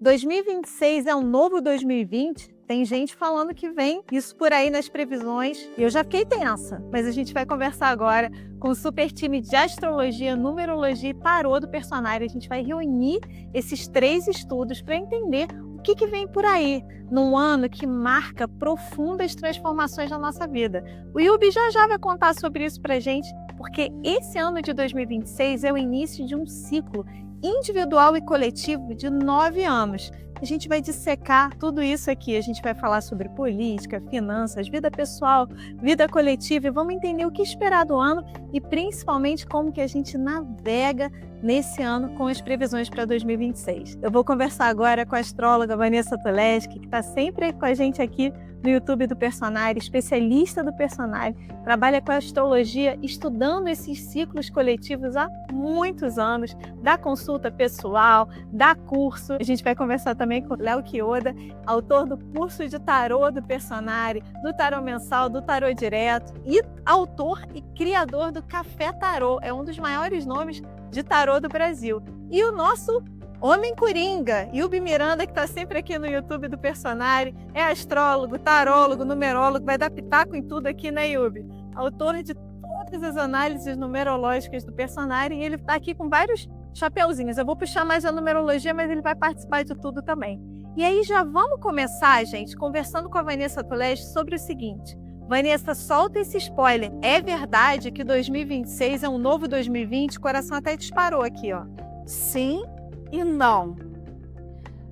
2026 é um novo 2020? Tem gente falando que vem isso por aí nas previsões e eu já fiquei tensa. Mas a gente vai conversar agora com o super time de astrologia, numerologia e tarô do Personare. A gente vai reunir esses 3 estudos para entender o que vem por aí num ano que marca profundas transformações na nossa vida. O Yubi já vai contar sobre isso para a gente, porque esse ano de 2026 é o início de um ciclo individual e coletivo de 9 anos. A gente vai dissecar tudo isso aqui, a gente vai falar sobre política, finanças, vida pessoal, vida coletiva e vamos entender o que esperar do ano e principalmente como que a gente navega nesse ano com as previsões para 2026. Eu vou conversar agora com a astróloga Vanessa Tuleski, que está sempre com a gente aqui no YouTube do Personare, especialista do Personare, trabalha com a astrologia, estudando esses ciclos coletivos há muitos anos, dá consulta pessoal, dá curso. A gente vai conversar também com o Léo Chioda, autor do curso de tarô do Personare, do tarô mensal, do tarô direto e autor e criador do Café Tarô, é um dos maiores nomes de tarô do Brasil. E o nosso Homem Coringa, Yubi Miranda, que está sempre aqui no YouTube do Personare, é astrólogo, tarólogo, numerólogo, vai dar pitaco em tudo aqui, né, Yubi? Autor de todas as análises numerológicas do Personare e ele está aqui com vários chapeuzinhos. Eu vou puxar mais a numerologia, mas ele vai participar de tudo também. E aí já vamos começar, gente, conversando com a Vanessa Tuleski sobre o seguinte. Vanessa, solta esse spoiler. É verdade que 2026 é um novo 2020? O coração até disparou aqui, ó. Sim e não.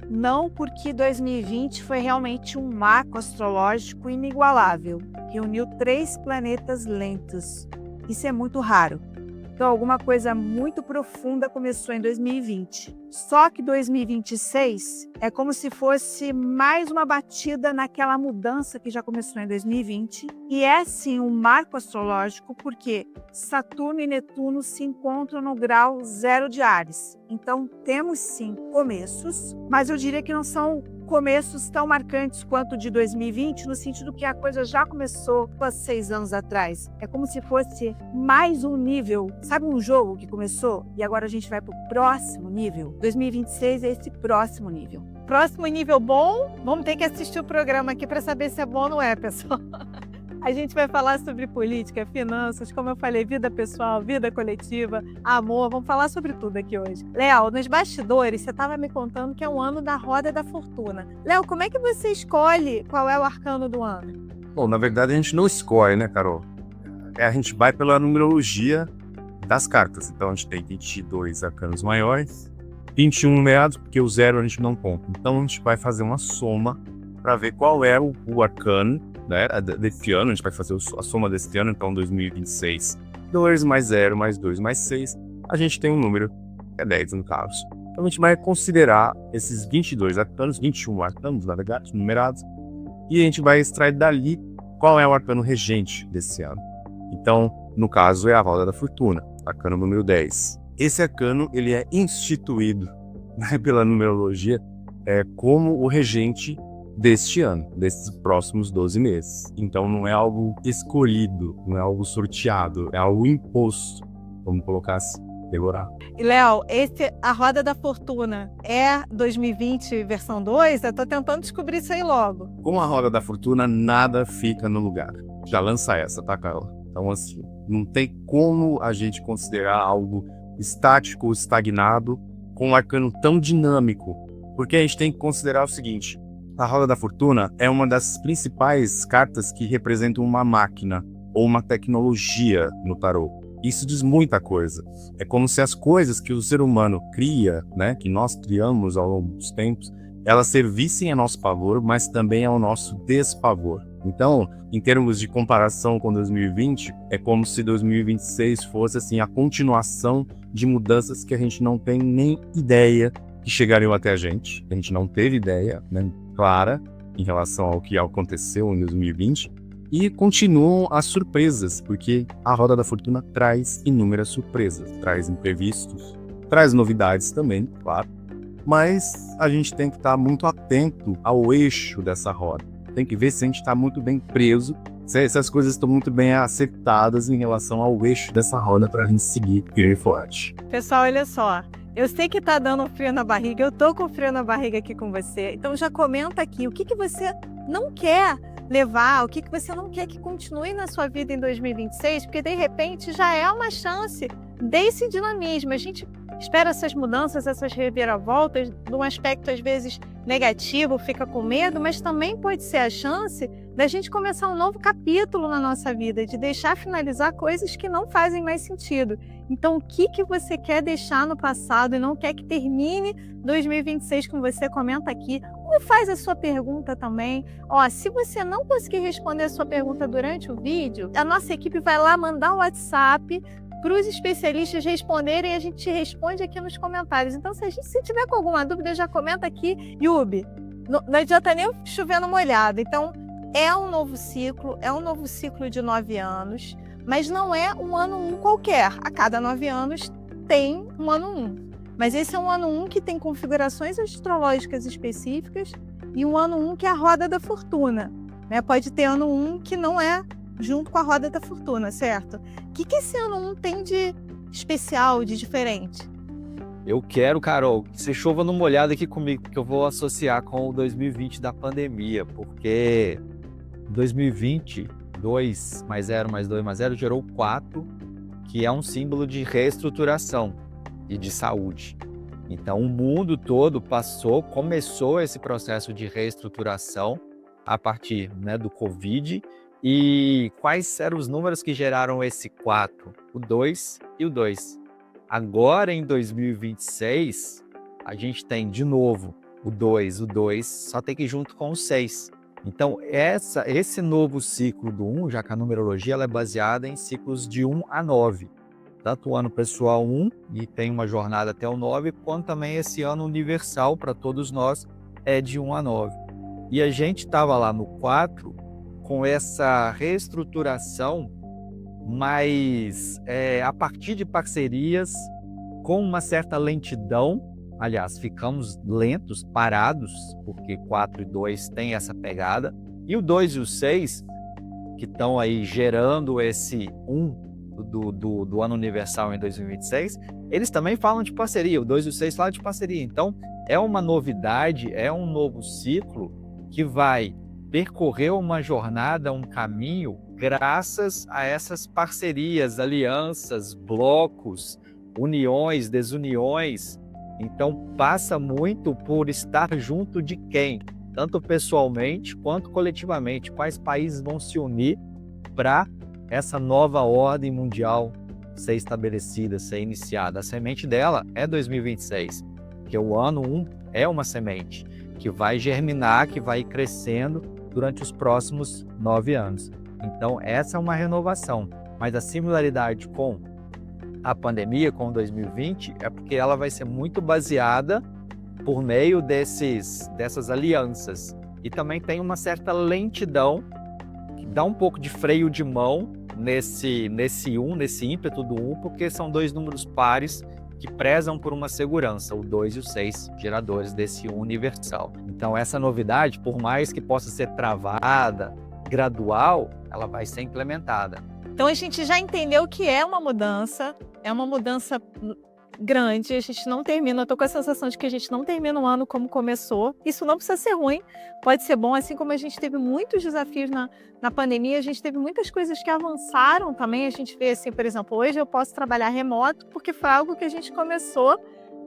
Não, porque 2020 foi realmente um marco astrológico inigualável. Reuniu 3 planetas lentos. Isso é muito raro. Então, alguma coisa muito profunda começou em 2020. Só que 2026 é como se fosse mais uma batida naquela mudança que já começou em 2020. E é, sim, um marco astrológico, porque Saturno e Netuno se encontram no grau 0 de Áries. Então, temos, sim, começos, mas eu diria que não são começos tão marcantes quanto o de 2020, no sentido que a coisa já começou há 6 anos atrás. É como se fosse mais um nível. Sabe um jogo que começou e agora a gente vai para o próximo nível? 2026 é esse próximo nível. Próximo nível bom? Vamos ter que assistir o programa aqui para saber se é bom ou não é, pessoal. A gente vai falar sobre política, finanças, como eu falei, vida pessoal, vida coletiva, amor, vamos falar sobre tudo aqui hoje. Léo, nos bastidores, você estava me contando que é um ano da roda da fortuna. Léo, como é que você escolhe qual é o arcano do ano? Bom, na verdade a gente não escolhe, né, Carol? A gente vai pela numerologia das cartas. Então a gente tem 22 arcanos maiores, 21 numerados, porque o 0 a gente não conta. Então a gente vai fazer uma soma para ver qual é o arcano, né, desse ano. A gente vai fazer a soma desse ano, então 2026. 2 mais 0 mais 2 mais 6. A gente tem um número, que é 10 no caso. Então a gente vai considerar esses 22 arcanos, 21 arcanos, na verdade, numerados. E a gente vai extrair dali qual é o arcano regente desse ano. Então, no caso, é a roda da fortuna, arcano número 10. Esse arcano, ele é instituído, né, pela numerologia como o regente deste ano, desses próximos 12 meses. Então não é algo escolhido, não é algo sorteado, é algo imposto, vamos colocar assim, decorar. E Léo, a Roda da Fortuna é 2020 versão 2? Eu tô tentando descobrir isso aí logo. Com a Roda da Fortuna, nada fica no lugar. Já lança essa, tá, Carla? Então assim, não tem como a gente considerar algo estático, estagnado, com um arcano tão dinâmico, porque a gente tem que considerar o seguinte: a Roda da Fortuna é uma das principais cartas que representam uma máquina ou uma tecnologia no tarô. Isso diz muita coisa. É como se as coisas que o ser humano cria, né, que nós criamos ao longo dos tempos, elas servissem a nosso favor, mas também ao nosso desfavor. Então, em termos de comparação com 2020, é como se 2026 fosse assim a continuação de mudanças que a gente não tem nem ideia que chegariam até a gente não teve ideia, né, clara em relação ao que aconteceu em 2020, e continuam as surpresas, porque a Roda da Fortuna traz inúmeras surpresas, traz imprevistos, traz novidades também, claro, mas a gente tem que estar muito atento ao eixo dessa roda, tem que ver se a gente está muito bem preso, se essas coisas estão muito bem acertadas em relação ao eixo dessa roda para a gente seguir firme e forte. Pessoal, olha só. Eu sei que tá dando um frio na barriga, eu tô com frio na barriga aqui com você. Então já comenta aqui o que você não quer levar, o que você não quer que continue na sua vida em 2026, porque de repente já é uma chance desse dinamismo. A gente espera essas mudanças, essas reviravoltas, de um aspecto às vezes negativo, fica com medo, mas também pode ser a chance da gente começar um novo capítulo na nossa vida, de deixar finalizar coisas que não fazem mais sentido. Então, o que você quer deixar no passado e não quer que termine 2026 com você? Comenta aqui. Ou faz a sua pergunta também. Se você não conseguir responder a sua pergunta durante o vídeo, a nossa equipe vai lá mandar um WhatsApp para os especialistas responderem e a gente responde aqui nos comentários. Então, se tiver com alguma dúvida, já comenta aqui. Yubi, não adianta nem chover no molhado. Então, é um novo ciclo de 9 anos, mas não é um ano 1 qualquer. A cada 9 anos tem um ano 1. Mas esse é um ano 1 que tem configurações astrológicas específicas e um ano 1 que é a roda da fortuna. Né? Pode ter ano 1 que não é junto com a roda da fortuna, certo? O que esse ano 1 tem de especial, de diferente? Eu quero, Carol, que você chova no molhado aqui comigo, porque eu vou associar com o 2020 da pandemia, porque 2020, 2 mais 0 mais 2 mais 0 gerou 4, que é um símbolo de reestruturação e de saúde. Então, o mundo todo começou esse processo de reestruturação a partir, do Covid. E quais eram os números que geraram esse 4? O 2 e o 2. Agora, em 2026, a gente tem, de novo, o 2 só tem que ir junto com o 6. Então, esse novo ciclo do 1, já que a numerologia ela é baseada em ciclos de 1 a 9. Tanto o ano pessoal 1, e tem uma jornada até o 9, quanto também esse ano universal para todos nós é de 1 a 9. E a gente estava lá no 4 com essa reestruturação, mas a partir de parcerias, com uma certa lentidão. Aliás, ficamos lentos, parados, porque 4 e 2 tem essa pegada. E o 2 e o 6, que estão aí gerando esse 1 do ano universal em 2026, eles também falam de parceria. O 2 e o 6 falam de parceria. Então, é uma novidade, é um novo ciclo que vai percorrer uma jornada, um caminho, graças a essas parcerias, alianças, blocos, uniões, desuniões. Então, passa muito por estar junto de quem? Tanto pessoalmente quanto coletivamente. Quais países vão se unir para essa nova ordem mundial ser estabelecida, ser iniciada? A semente dela é 2026, que o ano 1 é uma semente que vai germinar, que vai ir crescendo durante os próximos 9 anos. Então, essa é uma renovação. Mas a similaridade com a pandemia, com 2020, é porque ela vai ser muito baseada por meio dessas alianças. E também tem uma certa lentidão, que dá um pouco de freio de mão nesse ímpeto do 1, porque são 2 números pares que prezam por uma segurança, o 2 e o 6, geradores desse 1 universal. Então, essa novidade, por mais que possa ser travada, gradual, ela vai ser implementada. Então, a gente já entendeu que é uma mudança grande, a gente não termina, eu tô com a sensação de que a gente não termina o ano como começou. Isso não precisa ser ruim, pode ser bom, assim como a gente teve muitos desafios na pandemia, a gente teve muitas coisas que avançaram também, a gente vê assim, por exemplo, hoje eu posso trabalhar remoto porque foi algo que a gente começou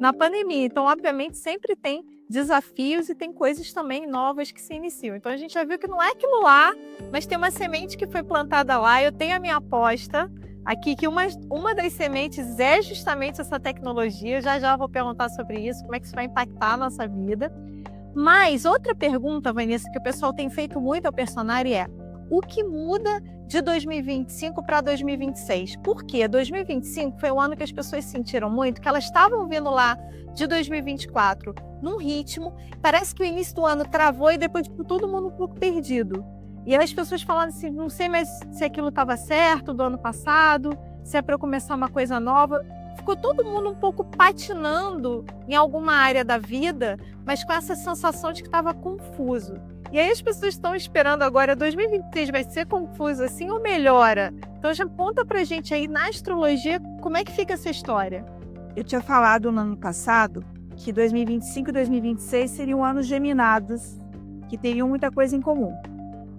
na pandemia, então obviamente sempre tem desafios e tem coisas também novas que se iniciam. Então a gente já viu que não é aquilo lá, mas tem uma semente que foi plantada lá, eu tenho a minha aposta aqui que uma das sementes é justamente essa tecnologia. Já eu vou perguntar sobre isso, como é que isso vai impactar a nossa vida. Mas outra pergunta, Vanessa, que o pessoal tem feito muito ao Personare é: o que muda de 2025 para 2026? Por quê? 2025 foi o ano que as pessoas sentiram muito, que elas estavam vindo lá de 2024 num ritmo, parece que o início do ano travou e depois ficou todo mundo um pouco perdido. E aí as pessoas falando assim, não sei mais se aquilo estava certo do ano passado, se é para eu começar uma coisa nova. Ficou todo mundo um pouco patinando em alguma área da vida, mas com essa sensação de que estava confuso. E aí as pessoas estão esperando agora, 2023 vai ser confuso assim ou melhora? Então já conta pra gente aí na astrologia como é que fica essa história. Eu tinha falado no ano passado que 2025 e 2026 seriam anos geminados, que teriam muita coisa em comum.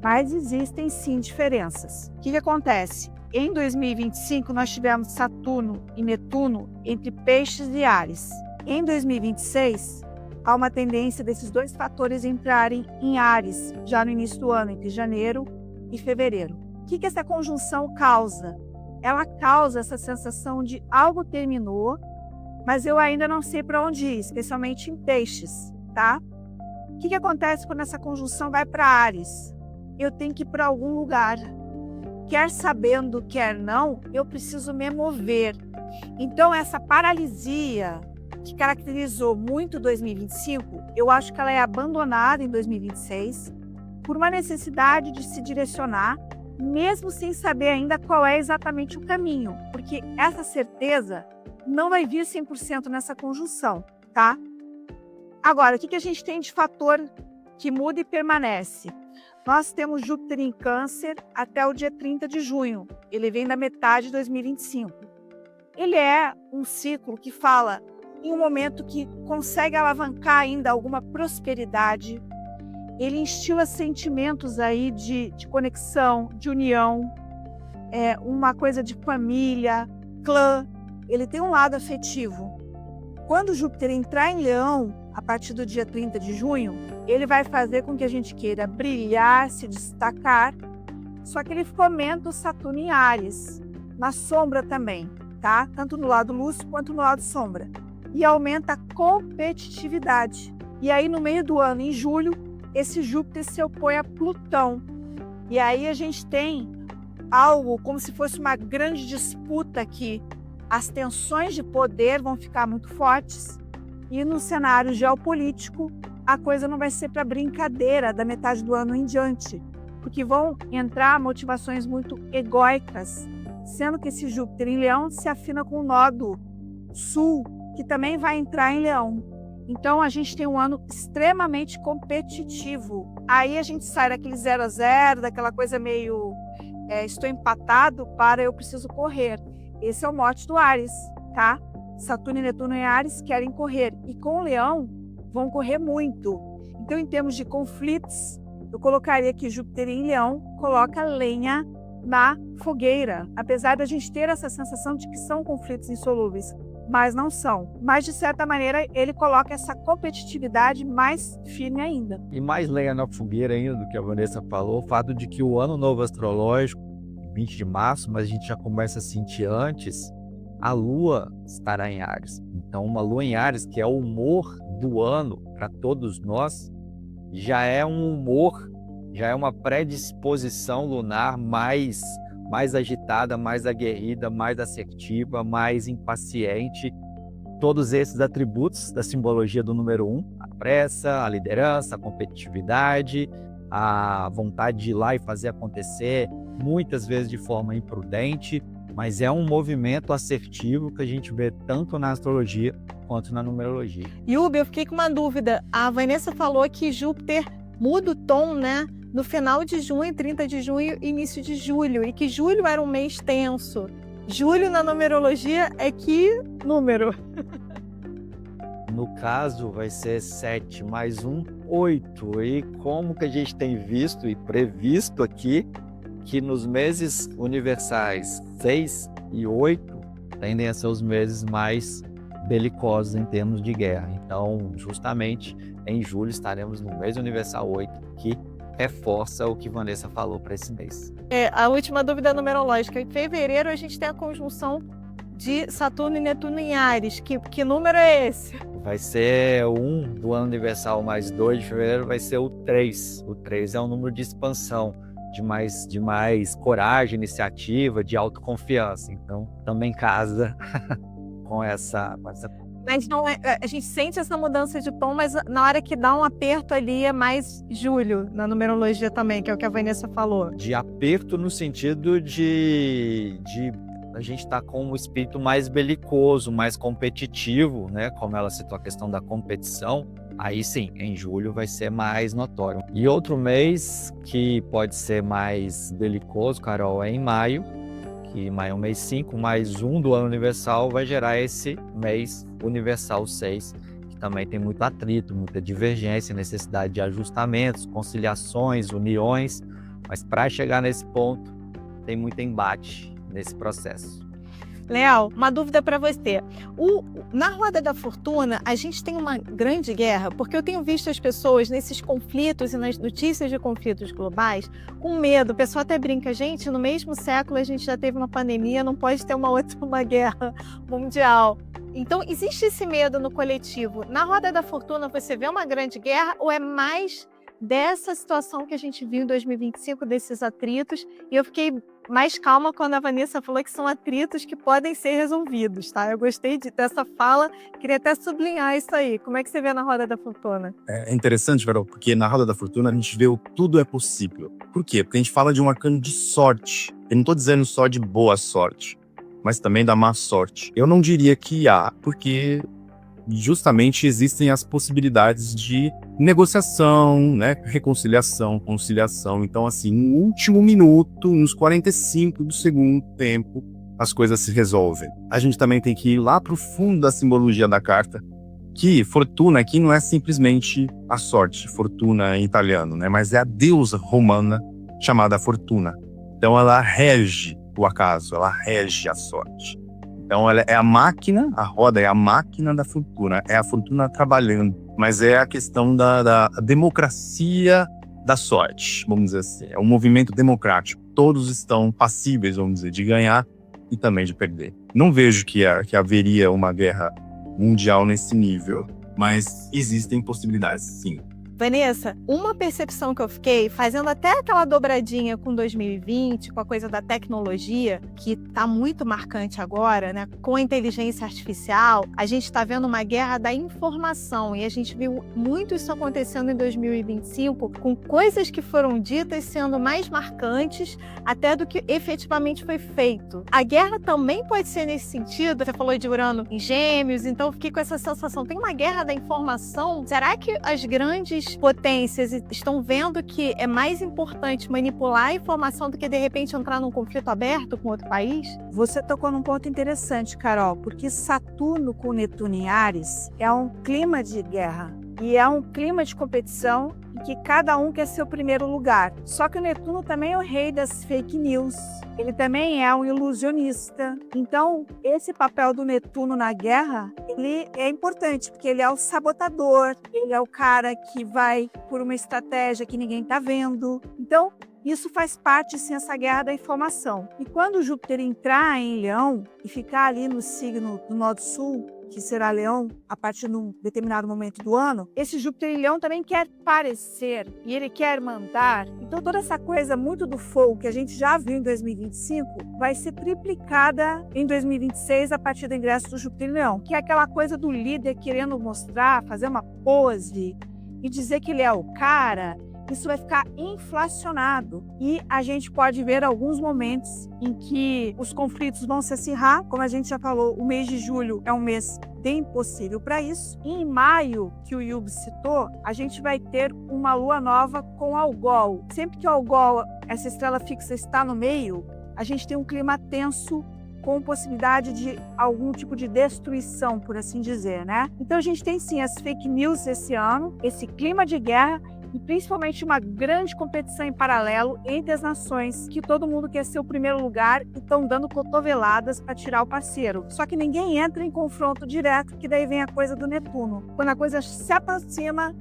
Mas existem sim diferenças. O que acontece? Em 2025, nós tivemos Saturno e Netuno entre Peixes e Áries. Em 2026, há uma tendência desses dois fatores entrarem em Áries, já no início do ano, entre janeiro e fevereiro. O que essa conjunção causa? Ela causa essa sensação de algo terminou, mas eu ainda não sei para onde ir, especialmente em Peixes, tá? O que acontece quando essa conjunção vai para Áries? Eu tenho que ir para algum lugar. Quer sabendo, quer não, eu preciso me mover. Então, essa paralisia que caracterizou muito 2025, eu acho que ela é abandonada em 2026 por uma necessidade de se direcionar, mesmo sem saber ainda qual é exatamente o caminho, porque essa certeza não vai vir 100% nessa conjunção, tá? Agora, o que a gente tem de fator que muda e permanece? Nós temos Júpiter em Câncer até o dia 30 de junho. Ele vem da metade de 2025. Ele é um ciclo que fala em um momento que consegue alavancar ainda alguma prosperidade. Ele instila sentimentos aí de conexão, de união, uma coisa de família, clã. Ele tem um lado afetivo. Quando Júpiter entrar em Leão, a partir do dia 30 de junho, ele vai fazer com que a gente queira brilhar, se destacar, só que ele fomenta o Saturno em Áries, na sombra também, tá? Tanto no lado luz quanto no lado sombra. E aumenta a competitividade. E aí, no meio do ano, em julho, esse Júpiter se opõe a Plutão. E aí a gente tem algo como se fosse uma grande disputa aqui. As tensões de poder vão ficar muito fortes. E no cenário geopolítico, a coisa não vai ser para brincadeira da metade do ano em diante, porque vão entrar motivações muito egóicas, sendo que esse Júpiter em Leão se afina com o nódo sul, que também vai entrar em Leão. Então, a gente tem um ano extremamente competitivo. Aí a gente sai daquele 0 a 0, daquela coisa meio estou empatado para eu preciso correr. Esse é o mote do Áries, tá? Saturno e Netuno em Áries querem correr. E com o Leão, vão correr muito. Então, em termos de conflitos, eu colocaria que Júpiter em Leão coloca lenha na fogueira. Apesar da gente ter essa sensação de que são conflitos insolúveis, mas não são. Mas, de certa maneira, ele coloca essa competitividade mais firme ainda. E mais lenha na fogueira ainda do que a Vanessa falou, o fato de que o ano novo astrológico, 20 de março, mas a gente já começa a sentir antes, a Lua estará em Áries. Então, uma Lua em Áries, que é o humor do ano para todos nós, já é um humor, já é uma predisposição lunar mais agitada, mais aguerrida, mais assertiva, mais impaciente. Todos esses atributos da simbologia do número 1, a pressa, a liderança, a competitividade, a vontade de ir lá e fazer acontecer, muitas vezes de forma imprudente, mas é um movimento assertivo que a gente vê tanto na astrologia quanto na numerologia. Yubi, eu fiquei com uma dúvida. A Vanessa falou que Júpiter muda o tom, né? No final de junho, 30 de junho, início de julho, e que julho era um mês tenso. Julho na numerologia é que número? No caso, vai ser 7 mais 1, 8. E como que a gente tem visto e previsto aqui, que nos meses universais 6 e 8 tendem a ser os meses mais belicosos em termos de guerra. Então, justamente em julho estaremos no mês universal 8, que reforça o que Vanessa falou para esse mês. A última dúvida numerológica. Em fevereiro, a gente tem a conjunção de Saturno e Netuno em Áries. Que número é esse? Vai ser o 1 do ano universal mais 2 de fevereiro, vai ser o 3. O 3 é um número de expansão, de mais coragem, iniciativa, de autoconfiança. Então, também casa com essa... Mas não é, a gente sente essa mudança de tom, mas na hora que dá um aperto ali é mais julho, na numerologia também, que é o que a Vanessa falou. De aperto no sentido de a gente estar com um espírito mais belicoso, mais competitivo, né? Como ela citou a questão da competição, aí sim, em julho vai ser mais notório. E outro mês que pode ser mais belicoso, Carol, é em maio, que maio é um mês 5, mais um do ano universal vai gerar esse mês universal 6, que também tem muito atrito, muita divergência, necessidade de ajustamentos, conciliações, uniões, mas para chegar nesse ponto tem muito embate nesse processo. Léo, uma dúvida para você. Na Roda da Fortuna, a gente tem uma grande guerra, porque eu tenho visto as pessoas nesses conflitos e nas notícias de conflitos globais com medo. O pessoal até brinca, gente, no mesmo século a gente já teve uma pandemia, não pode ter uma guerra mundial. Então, existe esse medo no coletivo. Na Roda da Fortuna, você vê uma grande guerra ou é mais dessa situação que a gente viu em 2025, desses atritos? E eu fiquei mais calma quando a Vanessa falou que são atritos que podem ser resolvidos, tá? Eu gostei dessa fala, queria até sublinhar isso aí. Como é que você vê na Roda da Fortuna? É interessante, Carol, porque na Roda da Fortuna a gente vê o tudo é possível. Por quê? Porque a gente fala de um arcano de sorte. Eu não estou dizendo só de boa sorte, mas também da má sorte. Eu não diria que há, porque justamente existem as possibilidades de negociação, né, reconciliação, conciliação. Então, assim, no último minuto, nos 45 do segundo tempo, as coisas se resolvem. A gente também tem que ir lá para o fundo da simbologia da carta, que fortuna aqui não é simplesmente a sorte, fortuna em italiano, né, mas é a deusa romana chamada Fortuna. Então, ela rege o acaso, ela rege a sorte. Então, ela é a máquina, a roda é a máquina da fortuna, é a fortuna trabalhando, mas é a questão da democracia da sorte, vamos dizer assim. É um movimento democrático. Todos estão passíveis, vamos dizer, de ganhar e também de perder. Não vejo que haveria uma guerra mundial nesse nível, mas existem possibilidades, sim. Vanessa, uma percepção que eu fiquei, fazendo até aquela dobradinha com 2020, com a coisa da tecnologia, que está muito marcante agora, né? Com a inteligência artificial, a gente está vendo uma guerra da informação e a gente viu muito isso acontecendo em 2025, com coisas que foram ditas sendo mais marcantes até do que efetivamente foi feito. A guerra também pode ser nesse sentido. Você falou de Urano em Gêmeos, então eu fiquei com essa sensação. Tem uma guerra da informação? Será que as grandes potências estão vendo que é mais importante manipular a informação do que, de repente, entrar num conflito aberto com outro país? Você tocou num ponto interessante, Carol, porque Saturno com Netuno em Áries é um clima de guerra e é um clima de competição em que cada um quer ser o primeiro lugar. Só que o Netuno também é o rei das fake news. Ele também é um ilusionista. Então, esse papel do Netuno na guerra, ele é importante, porque ele é o sabotador, ele é o cara que vai por uma estratégia que ninguém está vendo. Então, isso faz parte, sim, essa guerra da informação. E quando Júpiter entrar em Leão e ficar ali no signo do Nó do Sul, que será Leão a partir de um determinado momento do ano, esse Júpiter em Leão também quer parecer e ele quer mandar. Então toda essa coisa muito do fogo que a gente já viu em 2025 vai ser triplicada em 2026 a partir do ingresso do Júpiter em Leão, que é aquela coisa do líder querendo mostrar, fazer uma pose e dizer que ele é o cara. Isso vai ficar inflacionado e a gente pode ver alguns momentos em que os conflitos vão se acirrar. Como a gente já falou, o mês de julho é um mês bem possível para isso. E em maio, que o Yubi citou, a gente vai ter uma lua nova com Algol. Sempre que o Algol, essa estrela fixa, está no meio, a gente tem um clima tenso com possibilidade de algum tipo de destruição, por assim dizer, né? Então a gente tem sim as fake news esse ano, esse clima de guerra, e principalmente uma grande competição em paralelo entre as nações, que todo mundo quer ser o primeiro lugar e estão dando cotoveladas para tirar o parceiro. Só que ninguém entra em confronto direto, que daí vem a coisa do Netuno. Quando a coisa se aproxima,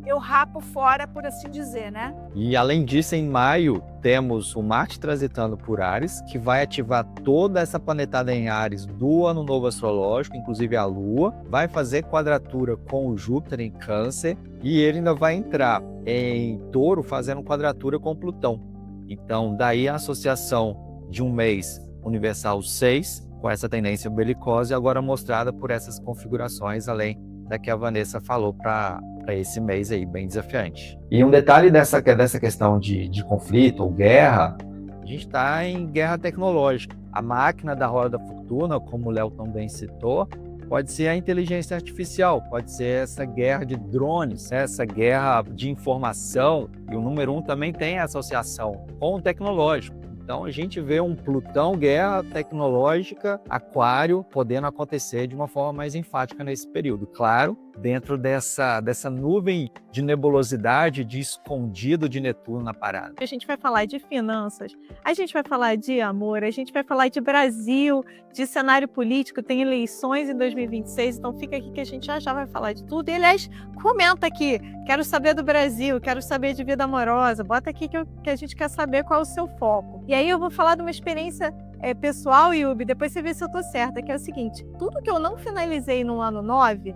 eu rapo fora, por assim dizer, né? E além disso, em maio, temos o Marte transitando por Áries, que vai ativar toda essa planetada em Áries do ano novo astrológico, inclusive a Lua, vai fazer quadratura com o Júpiter em Câncer, e ele ainda vai entrar em Touro fazendo quadratura com Plutão. Então, daí a associação de um mês universal 6, com essa tendência belicosa, agora mostrada por essas configurações, além da que a Vanessa falou para esse mês aí, bem desafiante. E um detalhe dessa questão de conflito ou guerra, a gente está em guerra tecnológica. A máquina da Roda da Fortuna, como o Léo também citou, pode ser a inteligência artificial, pode ser essa guerra de drones, essa guerra de informação. E o número 1 também tem a associação com o tecnológico. Então a gente vê um Plutão, guerra tecnológica, Aquário, podendo acontecer de uma forma mais enfática nesse período. Claro, dentro dessa nuvem de nebulosidade, de escondido de Netuno na parada. A gente vai falar de finanças, a gente vai falar de amor, a gente vai falar de Brasil, de cenário político, tem eleições em 2026, então fica aqui que a gente já vai falar de tudo. E, aliás, comenta aqui, quero saber do Brasil, quero saber de vida amorosa, bota aqui que a gente quer saber qual é o seu foco. E aí eu vou falar de uma experiência pessoal, Yubi, depois você vê se eu tô certa, que é o seguinte: tudo que eu não finalizei no ano 9,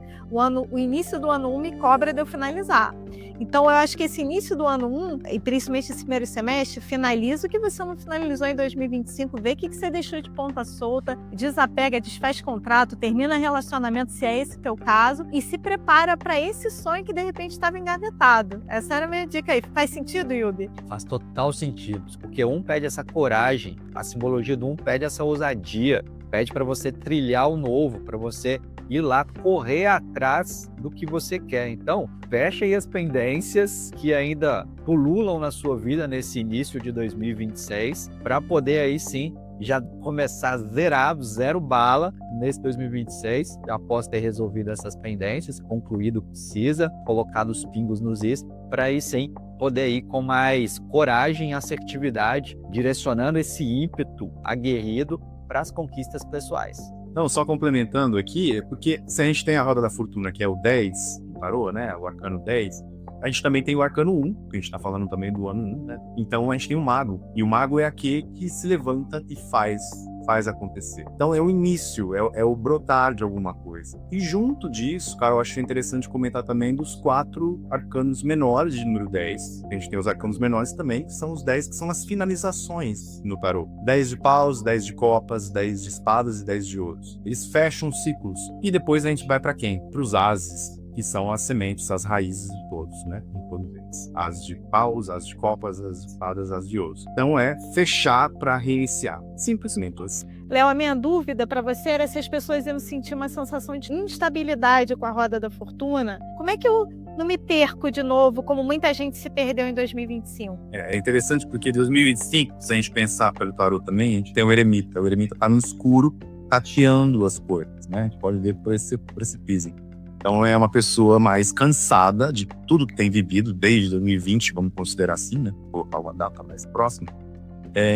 o início do ano 1 me cobra de eu finalizar. Então eu acho que esse início do ano 1, e principalmente esse primeiro semestre, finaliza o que você não finalizou em 2025, vê o que você deixou de ponta solta, desapega, desfaz contrato, termina relacionamento, se é esse teu caso, e se prepara para esse sonho que de repente estava engavetado. Essa era a minha dica aí. Faz sentido, Yubi? Faz total sentido, porque um pede essa coragem, a simbologia do um pede essa ousadia, pede para você trilhar o novo, para você ir lá correr atrás do que você quer. Então, fecha aí as pendências que ainda pululam na sua vida nesse início de 2026, para poder aí sim já começar zerado, zero bala nesse 2026, após ter resolvido essas pendências, concluído o que precisa, colocado os pingos nos is, para aí sim poder ir com mais coragem e assertividade, direcionando esse ímpeto aguerrido para as conquistas pessoais. Não, só complementando aqui, é porque se a gente tem a roda da fortuna, que é o 10, do tarô, né, o arcano 10, a gente também tem o arcano 1, que a gente tá falando também do ano 1, né? Então a gente tem o mago, e o mago é aquele que se levanta e faz acontecer. Então é o início, é o brotar de alguma coisa. E junto disso, cara, eu acho interessante comentar também dos 4 arcanos menores de número 10. A gente tem os arcanos menores também, que são os 10 que são as finalizações no tarô. 10 de paus, 10 de copas, 10 de espadas e 10 de ouros. Eles fecham ciclos. E depois a gente vai para quem? Para os ases, que são as sementes, as raízes de todos, né? Em todos eles. As de paus, as de copas, as de espadas, as de ouros. Então é fechar para reiniciar. Simplesmente assim. Léo, a minha dúvida para você era se as pessoas iam sentir uma sensação de instabilidade com a roda da fortuna. Como é que eu não me perco de novo, como muita gente se perdeu em 2025? É interessante porque 2025, se a gente pensar pelo tarô também, a gente tem o eremita. O eremita tá no escuro, tateando as coisas, né? A gente pode ver por esse precipício. Então é uma pessoa mais cansada de tudo que tem vivido desde 2020, vamos considerar assim, né? Vou colocar uma data mais próxima.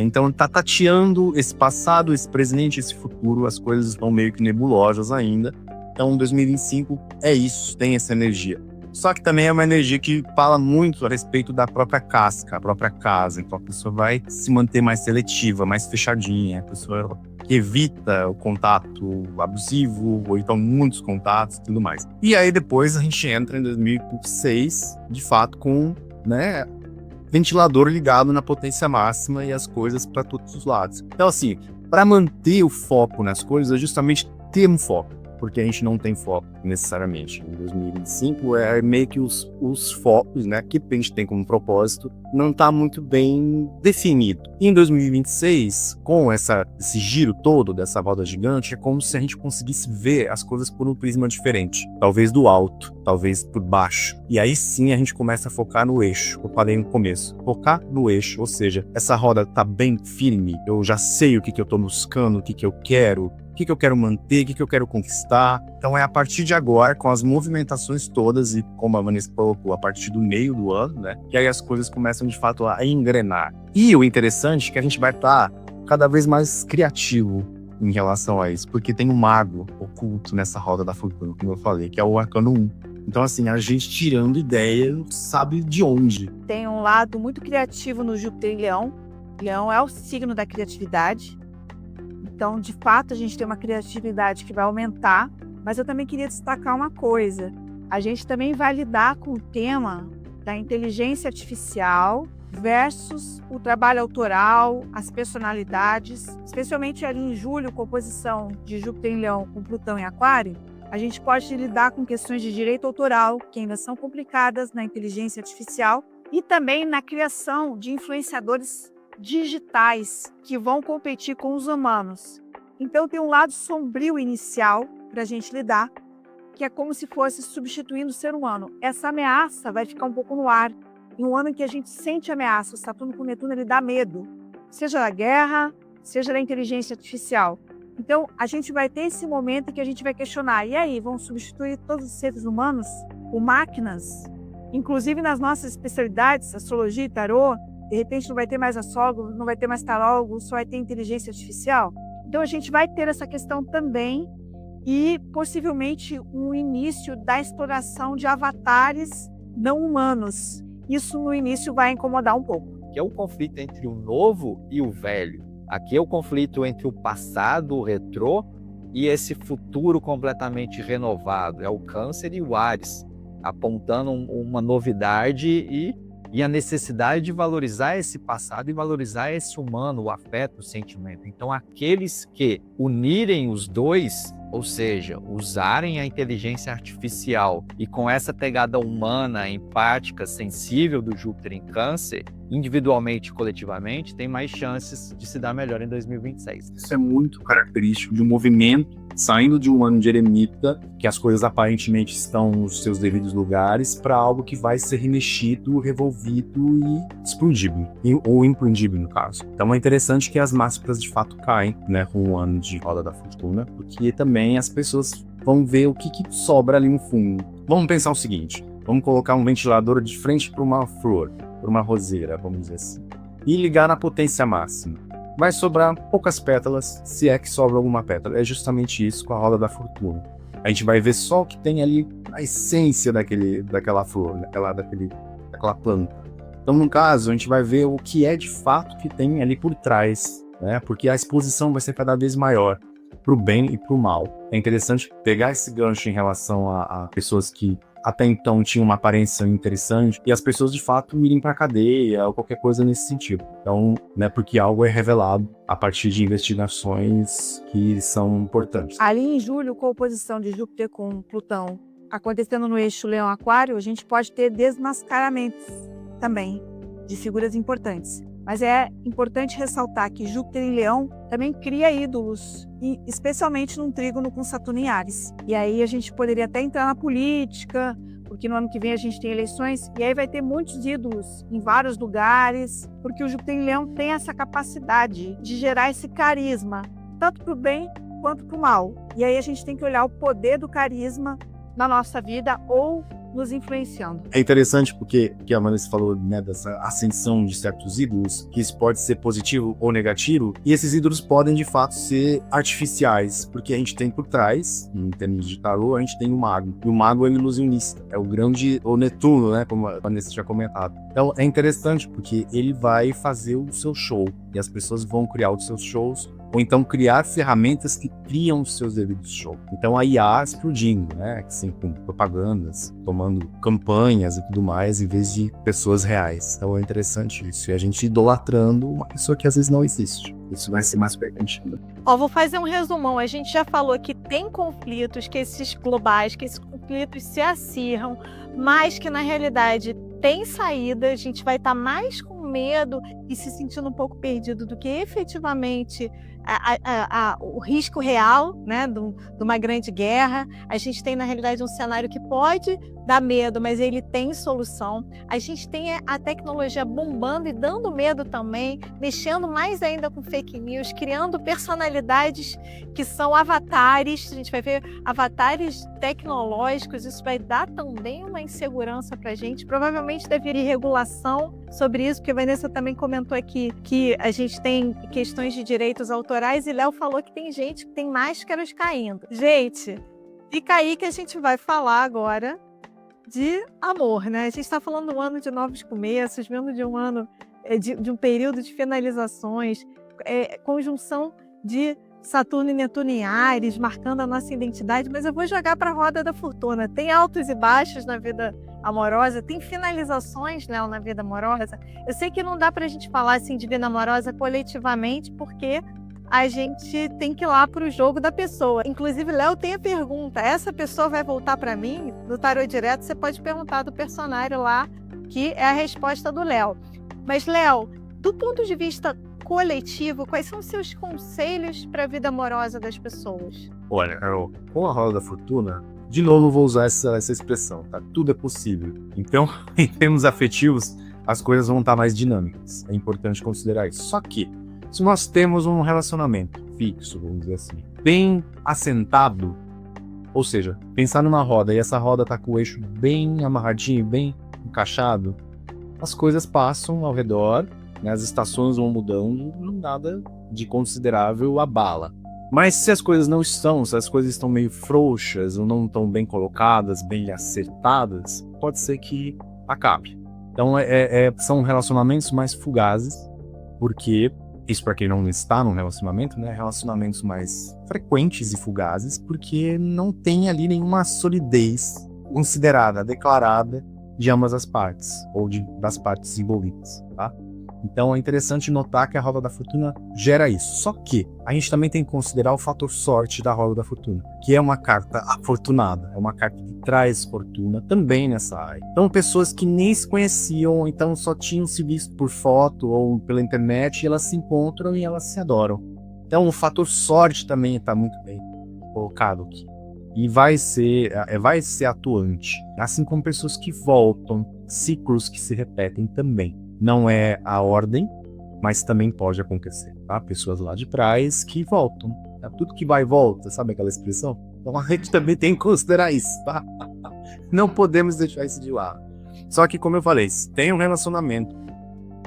Então tá tateando esse passado, esse presente, esse futuro, as coisas estão meio que nebulosas ainda. Então 2025 é isso, tem essa energia. Só que também é uma energia que fala muito a respeito da própria casca, a própria casa. Então a pessoa vai se manter mais seletiva, mais fechadinha, a pessoa que evita o contato abusivo, ou então muitos contatos e tudo mais. E aí depois a gente entra em 2006, de fato, com, né, ventilador ligado na potência máxima e as coisas para todos os lados. Então assim, para manter o foco nas coisas é justamente ter um foco, porque a gente não tem foco necessariamente. Em 2025 é meio que os focos, né, que a gente tem como propósito, não está muito bem definido. E em 2026, com esse giro todo dessa roda gigante, é como se a gente conseguisse ver as coisas por um prisma diferente. Talvez do alto, talvez por baixo. E aí sim a gente começa a focar no eixo. Eu falei no começo, focar no eixo, ou seja, essa roda tá bem firme, eu já sei o que eu tô buscando, o que eu quero, o que eu quero manter, o que eu quero conquistar. Então é a partir de agora, com as movimentações todas, e como a Vanessa colocou, a partir do meio do ano, né, que aí as coisas começam de fato a engrenar. E o interessante é que a gente vai estar cada vez mais criativo em relação a isso, porque tem um mago oculto nessa roda da fortuna, como eu falei, que é o arcano 1. Então assim, a gente tirando ideia, não sabe de onde. Tem um lado muito criativo no Júpiter em Leão. Leão é o signo da criatividade. Então, de fato, a gente tem uma criatividade que vai aumentar, mas eu também queria destacar uma coisa. A gente também vai lidar com o tema da inteligência artificial versus o trabalho autoral, as personalidades, especialmente ali em julho, composição de Júpiter em Leão com Plutão em Aquário. A gente pode lidar com questões de direito autoral, que ainda são complicadas na inteligência artificial, e também na criação de influenciadores digitais que vão competir com os humanos. Então tem um lado sombrio inicial para a gente lidar, que é como se fosse substituindo o ser humano. Essa ameaça vai ficar um pouco no ar. Em um ano em que a gente sente ameaça, o Saturno com Netuno ele dá medo. seja da guerra, seja da inteligência artificial. Então, a gente vai ter esse momento em que a gente vai questionar, e aí, vão substituir todos os seres humanos por máquinas? Inclusive nas nossas especialidades, astrologia e tarô, de repente não vai ter mais astrólogo, não vai ter mais tarólogo, só vai ter inteligência artificial. Então, a gente vai ter essa questão também e, possivelmente, um início da exploração de avatares não humanos. Isso, no início, vai incomodar um pouco. Que é o conflito entre o novo e o velho. Aqui é o conflito entre o passado, o retrô, e esse futuro completamente renovado. É o Câncer e o Áries, apontando uma novidade e a necessidade de valorizar esse passado e valorizar esse humano, o afeto, o sentimento. Então, aqueles que unirem os dois, ou seja, usarem a inteligência artificial e com essa pegada humana, empática, sensível do Júpiter em Câncer, individualmente e coletivamente, tem mais chances de se dar melhor em 2026. Isso é muito característico de um movimento saindo de um ano de eremita, que as coisas aparentemente estão nos seus devidos lugares, para algo que vai ser remexido, revolvido e explodido, ou implodido no caso. Então é interessante que as máscaras de fato caem, né, com o ano de roda da fortuna, porque também as pessoas vão ver o que sobra ali no fundo. Vamos pensar o seguinte, vamos colocar um ventilador de frente para uma flor, para uma roseira, vamos dizer assim, e ligar na potência máxima. Vai sobrar poucas pétalas, se é que sobra alguma pétala. É justamente isso com a roda da fortuna. A gente vai ver só o que tem ali, a essência daquela flor, daquela planta. Então, no caso, a gente vai ver o que é de fato que tem ali por trás, né? Porque a exposição vai ser cada vez maior, para o bem e para o mal. É interessante pegar esse gancho em relação a pessoas que até então tinham uma aparência interessante e as pessoas de fato irem para a cadeia ou qualquer coisa nesse sentido. Então, né, porque algo é revelado a partir de investigações que são importantes. Ali em julho, com a oposição de Júpiter com Plutão acontecendo no eixo Leão-Aquário, a gente pode ter desmascaramentos também de figuras importantes. Mas é importante ressaltar que Júpiter em Leão também cria ídolos, e especialmente num trígono com Saturno em Áries. E aí a gente poderia até entrar na política, porque no ano que vem a gente tem eleições, e aí vai ter muitos ídolos em vários lugares, porque o Júpiter em Leão tem essa capacidade de gerar esse carisma, tanto para o bem quanto para o mal. E aí a gente tem que olhar o poder do carisma na nossa vida ou nos influenciando. É interessante porque que a Vanessa falou, né, dessa ascensão de certos ídolos, que isso pode ser positivo ou negativo, e esses ídolos podem de fato ser artificiais, porque a gente tem por trás, em termos de tarô, a gente tem o mago, e o mago é o ilusionista, é o grande, o Netuno, né, como a Vanessa tinha comentado. Então é interessante porque ele vai fazer o seu show, e as pessoas vão criar os seus shows, ou então criar ferramentas que criam os seus devidos shows. Então a IA explodindo, né? Assim, com propagandas, tomando campanhas e tudo mais, em vez de pessoas reais. Então é interessante isso. E a gente idolatrando uma pessoa que às vezes não existe. Isso vai ser mais frequente. Vou fazer um resumão. A gente já falou que tem conflitos, que esses globais, que esses conflitos se acirram, mas que na realidade tem saída. A gente vai estar mais com medo e se sentindo um pouco perdido do que efetivamente o risco real, né, de uma grande guerra. A gente tem, na realidade, um cenário que pode dar medo, mas ele tem solução. A gente tem a tecnologia bombando e dando medo também, mexendo mais ainda com fake news, criando personalidades que são avatares. A gente vai ver avatares tecnológicos, isso vai dar também uma insegurança para a gente. Provavelmente deveria regulação sobre isso, porque a Vanessa também comentou aqui que a gente tem questões de direitos autorais e Léo falou que tem gente que tem máscaras caindo. Gente, fica aí que a gente vai falar agora de amor, né? A gente está falando de um ano de novos começos, vindo de um ano, de um período de finalizações, conjunção de Saturno e Netuno em Áries, marcando a nossa identidade, mas eu vou jogar para a roda da fortuna. Tem altos e baixos na vida amorosa, tem finalizações, Léo, na vida amorosa. Eu sei que não dá para a gente falar assim de vida amorosa coletivamente, porque a gente tem que ir lá para o jogo da pessoa. Inclusive, Léo tem a pergunta, essa pessoa vai voltar para mim? No Tarô Direto, você pode perguntar do personagem lá, que é a resposta do Léo. Mas, Léo, do ponto de vista coletivo, quais são os seus conselhos para a vida amorosa das pessoas? Olha, com a roda da fortuna, de novo vou usar essa expressão, tá? Tudo é possível. Então, em termos afetivos, as coisas vão estar mais dinâmicas. É importante considerar isso. Só que Se nós temos um relacionamento fixo, vamos dizer assim, bem assentado, ou seja, pensar numa roda e essa roda tá com o eixo bem amarradinho, bem encaixado, as coisas passam ao redor, né, as estações vão mudando, nada de considerável abala. Mas se as coisas não estão, se as coisas estão meio frouxas ou não estão bem colocadas, bem acertadas, pode ser que acabe. Então são relacionamentos mais fugazes, porque, isso para quem não está num relacionamento, né, relacionamentos mais frequentes e fugazes, porque não tem ali nenhuma solidez considerada, declarada de ambas as partes, ou das partes envolvidas, tá? Então é interessante notar que a roda da fortuna gera isso. Só que a gente também tem que considerar o fator sorte da roda da fortuna, que é uma carta afortunada, é uma carta que traz fortuna também nessa área. Então pessoas que nem se conheciam, então só tinham se visto por foto ou pela internet, elas se encontram e elas se adoram. Então o fator sorte também está muito bem colocado aqui. E vai ser atuante. Assim como pessoas que voltam, ciclos que se repetem também. Não é a ordem, mas também pode acontecer, tá? Pessoas lá de trás que voltam. Tá? Tudo que vai e volta, sabe aquela expressão? Então a gente também tem que considerar isso, tá? Não podemos deixar isso de lado. Só que, como eu falei, se tem um relacionamento,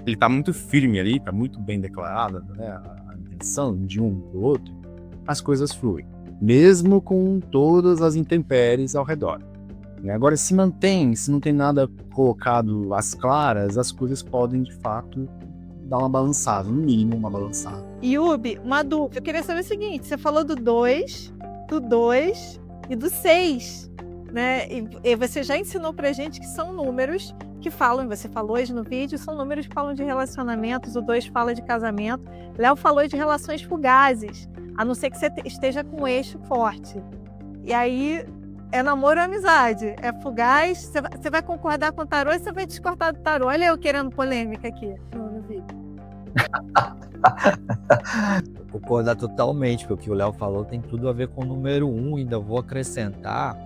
ele tá muito firme ali, tá muito bem declarada, né, a intenção de um do outro, as coisas fluem. Mesmo com todas as intempéries ao redor. Agora, se não tem nada colocado às claras, as coisas podem, de fato, dar uma balançada, no mínimo uma balançada. Yubi, uma dúvida. Eu queria saber o seguinte, você falou do 2 e do 6, né? E você já ensinou pra gente que são números que falam, você falou hoje no vídeo, são números que falam de relacionamentos, o 2 fala de casamento, Léo falou de relações fugazes, a não ser que você esteja com um eixo forte. E aí... é namoro ou amizade? É fugaz? Você vai concordar com o tarô ou você vai discordar do tarô? Olha eu querendo polêmica aqui no vídeo. Concordar totalmente, porque o que o Léo falou tem tudo a ver com o número 1. Ainda vou acrescentar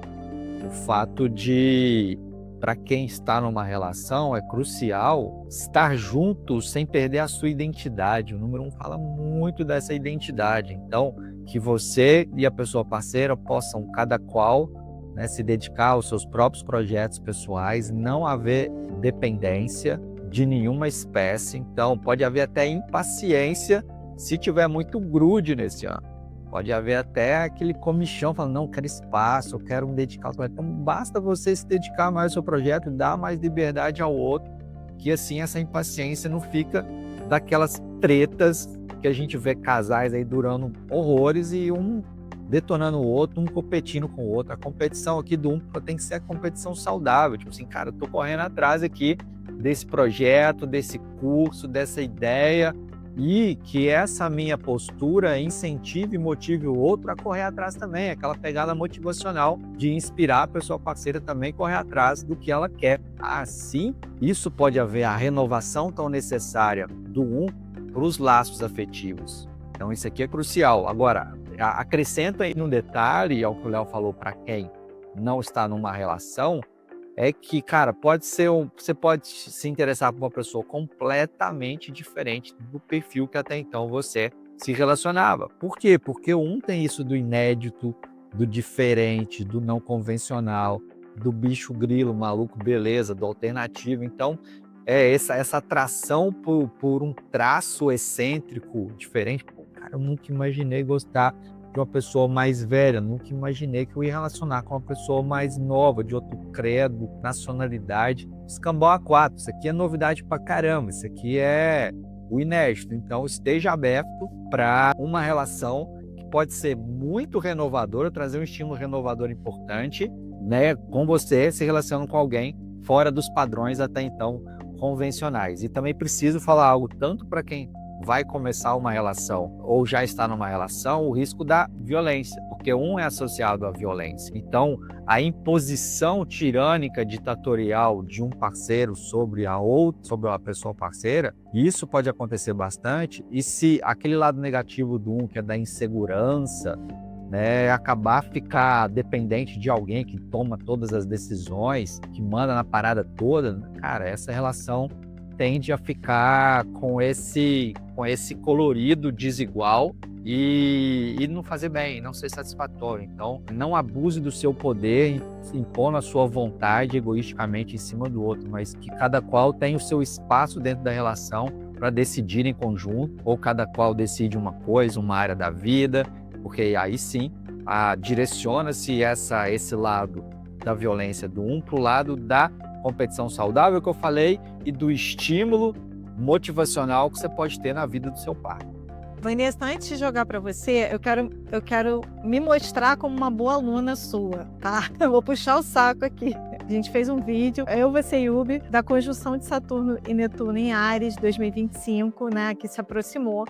o fato de, para quem está numa relação, é crucial estar junto sem perder a sua identidade. O número 1 fala muito dessa identidade. Então, que você e a pessoa parceira possam, cada qual, né, se dedicar aos seus próprios projetos pessoais, não haver dependência de nenhuma espécie. Então, pode haver até impaciência se tiver muito grude nesse ano. Pode haver até aquele comichão falando, não, eu quero espaço, eu quero me dedicar ao projeto. Então, basta você se dedicar mais ao seu projeto e dar mais liberdade ao outro, que assim essa impaciência não fica daquelas tretas que a gente vê casais aí durando horrores e um detonando o outro, um competindo com o outro. A competição aqui do tem que ser a competição saudável. Tipo assim, cara, eu tô correndo atrás aqui desse projeto, desse curso, dessa ideia, e que essa minha postura incentive e motive o outro a correr atrás também. Aquela pegada motivacional de inspirar a pessoa parceira também a correr atrás do que ela quer. Assim, isso pode haver a renovação tão necessária do para os laços afetivos. Então isso aqui é crucial. Agora, acrescento aí um detalhe ao que o Léo falou para quem não está numa relação, é que, cara, você pode se interessar por uma pessoa completamente diferente do perfil que até então você se relacionava. Por quê? Porque tem isso do inédito, do diferente, do não convencional, do bicho grilo, maluco, beleza, do alternativo. Então, essa atração por um traço excêntrico, diferente. Pô, cara, eu nunca imaginei gostar de uma pessoa mais velha, nunca imaginei que eu ia relacionar com uma pessoa mais nova, de outro credo, nacionalidade. Escambau A4, isso aqui é novidade pra caramba, isso aqui é o inédito. Então, esteja aberto para uma relação que pode ser muito renovadora, trazer um estímulo renovador importante, né, com você se relacionando com alguém fora dos padrões até então convencionais. E também preciso falar algo tanto para quem vai começar uma relação ou já está numa relação, o risco da violência, porque é associado à violência. Então, a imposição tirânica, ditatorial de um parceiro sobre a pessoa parceira, isso pode acontecer bastante. E se aquele lado negativo do que é da insegurança, né, ficar dependente de alguém que toma todas as decisões, que manda na parada toda, cara, essa relação tende a ficar com esse colorido desigual e não fazer bem, não ser satisfatório. Então, não abuse do seu poder, impondo a sua vontade egoisticamente em cima do outro, mas que cada qual tenha o seu espaço dentro da relação para decidir em conjunto, ou cada qual decide uma coisa, uma área da vida, porque aí sim direciona-se esse lado da violência do um para o lado da competição saudável que eu falei e do estímulo motivacional que você pode ter na vida do seu par. Vanessa, antes de jogar para você, eu quero me mostrar como uma boa aluna sua, tá? Eu vou puxar o saco aqui. A gente fez um vídeo, eu, você e Yubi, da conjunção de Saturno e Netuno em Áries 2025, né, que se aproximou.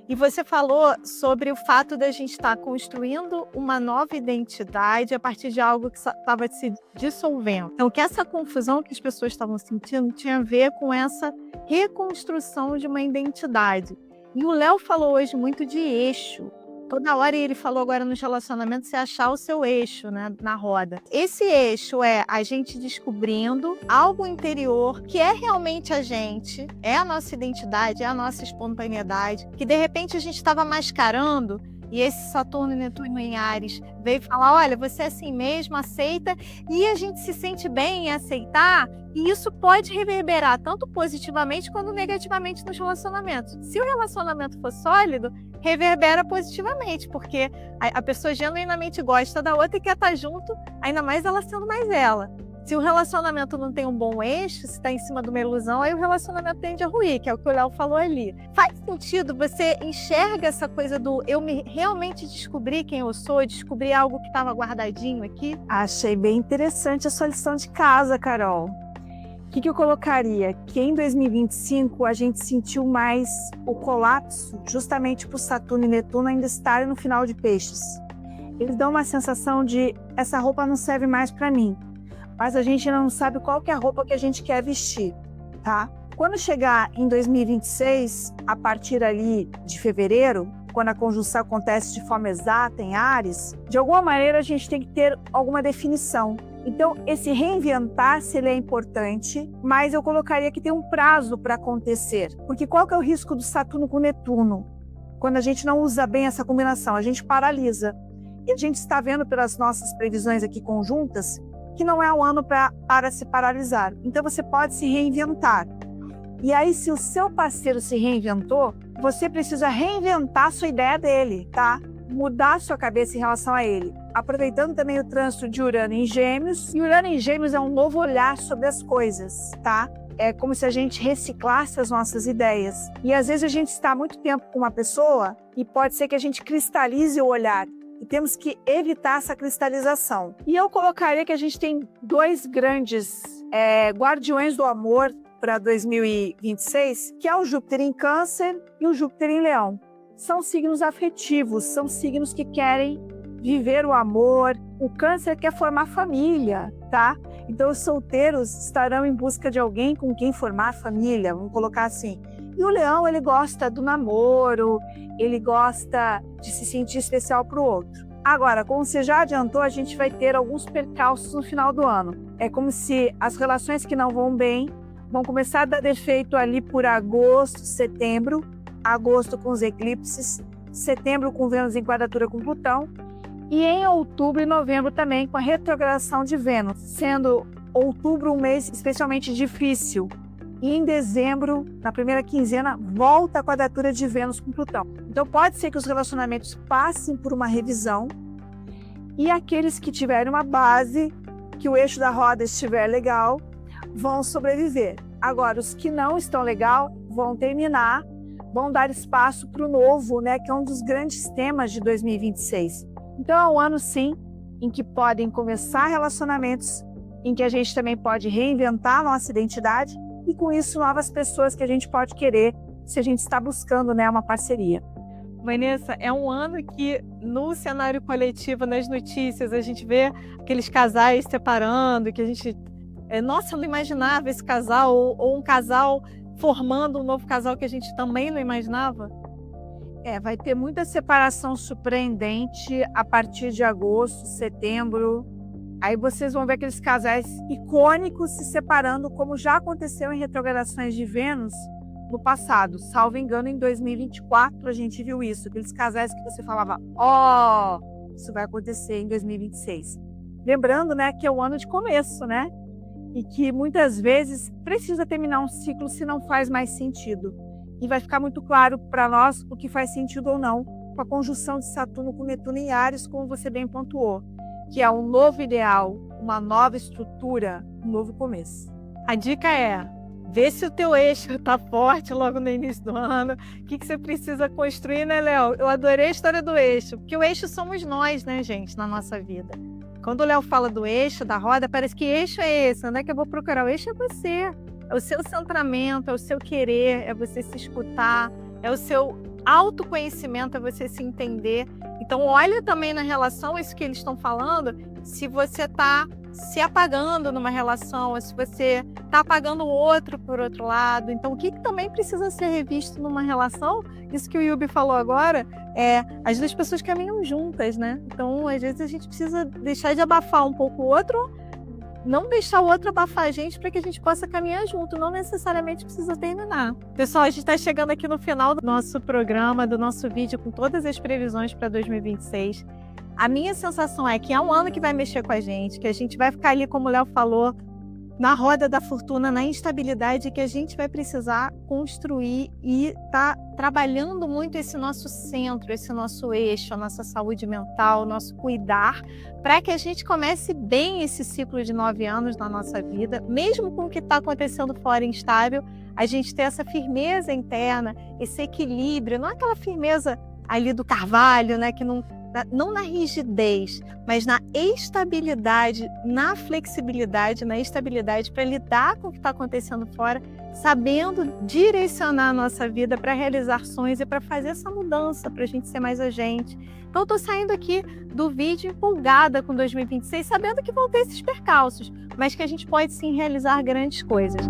E você falou sobre o fato da gente estar construindo uma nova identidade a partir de algo que estava se dissolvendo. Então, que essa confusão que as pessoas estavam sentindo tinha a ver com essa reconstrução de uma identidade. E o Léo falou hoje muito de eixo. Toda hora ele falou agora nos relacionamentos, você achar o seu eixo, né, na roda. Esse eixo é a gente descobrindo algo interior que é realmente a gente, é a nossa identidade, é a nossa espontaneidade, que de repente a gente estava mascarando. E esse Saturno e Netuno em Áries veio falar, olha, você é assim mesmo, aceita, e a gente se sente bem em aceitar, e isso pode reverberar tanto positivamente quanto negativamente nos relacionamentos. Se o relacionamento for sólido, reverbera positivamente, porque a pessoa genuinamente gosta da outra e quer estar junto, ainda mais ela sendo mais ela. Se o relacionamento não tem um bom eixo, se está em cima de uma ilusão, aí o relacionamento tende a ruir, que é o que o Léo falou ali. Faz sentido, você enxerga essa coisa do realmente descobrir quem eu sou, descobrir algo que estava guardadinho aqui? Achei bem interessante a sua lição de casa, Carol. O que eu colocaria? Que em 2025 a gente sentiu mais o colapso justamente por Saturno e Netuno ainda estarem no final de Peixes. Eles dão uma sensação de essa roupa não serve mais para mim. Mas a gente não sabe qual que é a roupa que a gente quer vestir, tá? Quando chegar em 2026, a partir ali de fevereiro, quando a conjunção acontece de forma exata em Áries, de alguma maneira a gente tem que ter alguma definição. Então, esse reinventar-se ele é importante, mas eu colocaria que tem um prazo para acontecer. Porque qual que é o risco do Saturno com Netuno? Quando a gente não usa bem essa combinação, a gente paralisa. E a gente está vendo pelas nossas previsões aqui conjuntas que não é um ano para se paralisar. Então você pode se reinventar. E aí, se o seu parceiro se reinventou, você precisa reinventar a sua ideia dele, tá? Mudar a sua cabeça em relação a ele. Aproveitando também o trânsito de Urano em Gêmeos. E Urano em Gêmeos é um novo olhar sobre as coisas, tá? É como se a gente reciclasse as nossas ideias. E às vezes a gente está muito tempo com uma pessoa e pode ser que a gente cristalize o olhar. E temos que evitar essa cristalização. E eu colocaria que a gente tem dois grandes guardiões do amor para 2026, que é o Júpiter em Câncer e o Júpiter em Leão. São signos afetivos, são signos que querem viver o amor. O Câncer quer formar família, tá? Então os solteiros estarão em busca de alguém com quem formar família, vamos colocar assim. E o Leão, ele gosta do namoro, ele gosta de se sentir especial para o outro. Agora, como você já adiantou, a gente vai ter alguns percalços no final do ano. É como se as relações que não vão bem vão começar a dar defeito ali por agosto, setembro. Agosto com os eclipses, setembro com Vênus em quadratura com Plutão. E em outubro e novembro também com a retrogradação de Vênus, sendo outubro um mês especialmente difícil. E em dezembro, na primeira quinzena, volta a quadratura de Vênus com Plutão. Então pode ser que os relacionamentos passem por uma revisão e aqueles que tiverem uma base, que o eixo da roda estiver legal, vão sobreviver. Agora, os que não estão legal vão terminar, vão dar espaço para o novo, né, que é um dos grandes temas de 2026. Então é um ano, sim, em que podem começar relacionamentos, em que a gente também pode reinventar a nossa identidade, e com isso novas pessoas que a gente pode querer se a gente está buscando, né, uma parceria. Vanessa, é um ano que no cenário coletivo, nas notícias, a gente vê aqueles casais separando, que a gente... nossa, eu não imaginava esse casal, ou um casal formando um novo casal que a gente também não imaginava. Vai ter muita separação surpreendente a partir de agosto, setembro, Aí vocês vão ver aqueles casais icônicos se separando, como já aconteceu em retrogradações de Vênus no passado. Salvo engano, em 2024 a gente viu isso. Aqueles casais que você falava, isso vai acontecer em 2026. Lembrando, né, que é o ano de começo, né? E que muitas vezes precisa terminar um ciclo se não faz mais sentido. E vai ficar muito claro para nós o que faz sentido ou não com a conjunção de Saturno com Netuno em Áries, como você bem pontuou, que é um novo ideal, uma nova estrutura, um novo começo. A dica é: vê se o teu eixo está forte logo no início do ano. O que você precisa construir, né, Léo? Eu adorei a história do eixo, porque o eixo somos nós, né, gente, na nossa vida. Quando o Léo fala do eixo, da roda, parece que eixo é esse. Onde é que eu vou procurar? O eixo é você. É o seu centramento, é o seu querer, é você se escutar, é o seu autoconhecimento, é você se entender. Então, olha também na relação, isso que eles estão falando, se você está se apagando numa relação, ou se você está apagando o outro por outro lado. Então, o que também precisa ser revisto numa relação? Isso que o Yubi falou agora, as duas pessoas caminham juntas, né? Então, às vezes, a gente precisa deixar de abafar um pouco o outro, não deixar o outro abafar a gente para que a gente possa caminhar junto, não necessariamente precisa terminar. Pessoal, a gente está chegando aqui no final do nosso programa, do nosso vídeo, com todas as previsões para 2026. A minha sensação é que é um ano que vai mexer com a gente, que a gente vai ficar ali, como o Léo falou, na roda da fortuna, na instabilidade, que a gente vai precisar construir e tá trabalhando muito esse nosso centro, esse nosso eixo, a nossa saúde mental, o nosso cuidar, para que a gente comece bem esse ciclo de 9 anos na nossa vida, mesmo com o que está acontecendo fora instável, a gente ter essa firmeza interna, esse equilíbrio, não aquela firmeza ali do carvalho, né, que não na rigidez, mas na estabilidade, na flexibilidade, na estabilidade para lidar com o que está acontecendo fora, sabendo direcionar a nossa vida para realizar sonhos e para fazer essa mudança, para a gente ser mais a gente. Então, eu estou saindo aqui do vídeo empolgada com 2026, sabendo que vão ter esses percalços, mas que a gente pode sim realizar grandes coisas.